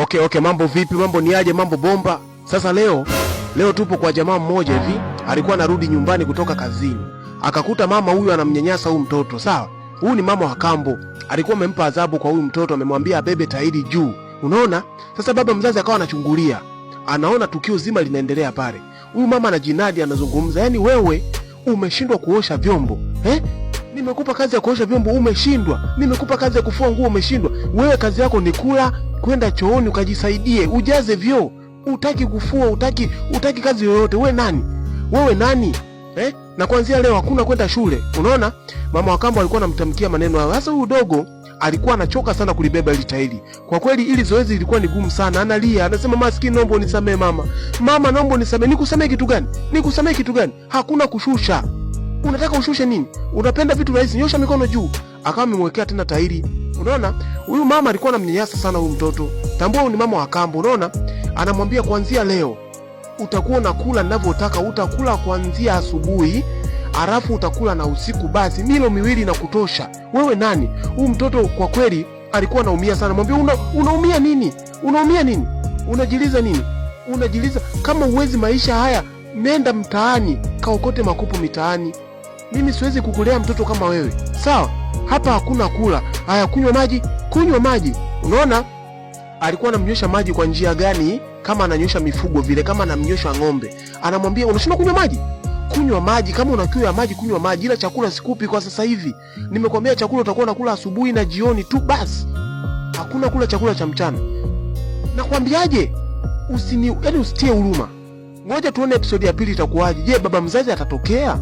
Okay, mambo vipi? Mambo ni aje? Mambo bomba. Sasa leo tupo kwa jamaa mmoja hivi, alikuwa anarudi nyumbani kutoka kazini. Akakuta mama huyu anamnyanyasa huyu mtoto, sawa? Huyu ni mama wa kambo. Alikuwa amempa adhabu kwa huyu mtoto, amemwambia abebe tairi juu. Unaona? Sasa baba mzazi akawa anachungulia. Anaona tukio zima linaendelea pale. Huyu mama anajinadi, anazungumza, "Yaani wewe umeshindwa kuosha vyombo. Nimekupa kazi ya kuosha vyombo umeshindwa. Nimekupa kazi ya kufua nguo umeshindwa. Wewe kazi yako ni kula, kwenda chooni ukajisaidie, ujaze vyoo. Utaki kufua, utaki kazi yoyote. Wewe nani? Na kuanzia leo hakuna kwenda shule." Unaona? Mama wa kambo alikuwa anamtamkia maneno hayo. Sasa huyu dogo alikuwa anachoka sana kulibeba ile tairi. Kwa kweli ili zoezi lilikuwa ni gumu sana. Analia, anasema, "Maskini, naomba unisamee mama. Mama, naomba unisamee." "Nikusamee kitu gani? Nikusamee kitu gani? Hakuna kushusha." "Unataka ushushe nini? Unapenda vitu rahisi, nyosha mikono juu." Akawa amemwekea tena tairi. Unaona? Huyu mama alikuwa anamnyanyasa sana huyu mtoto. Tambua huyu ni mama wa kambo, unaona? Anamwambia kuanzia leo utakuwa unakula ninavyotaka, utakula kuanzia asubuhi, alafu utakula na usiku, basi milo miwili na kutosha. Wewe nani? Huyu mtoto kwa kweli alikuwa anaumia sana. Mwambie, unaumia nini? Unaumia nini? Unajiliza nini? Unajiliza kama uwezi maisha haya, nenda mtaani, kaokote makopo mitaani. Mimi siwezi kukulea mtoto kama wewe. Sawa? Hapa hakuna kula. Haya, kunywa maji. Unaona? Alikuwa anamnywesha maji kwa njia gani? Kama ananywesha mifugo vile, kama anamnywesha ng'ombe. Anamwambia, "Unashindwa kunywa maji? Kunywa maji, kama una kiu ya maji kunywa maji, ila chakula sikupi kwa sasa hivi. Nimekwambia chakula utakuwa unakula asubuhi na jioni tu basi. Hakuna kula chakula cha mchana." Nakwambiaje? Usitie huruma. Ngoja tuone episode ya pili itakuwaje. Je, baba mzazi atatokea?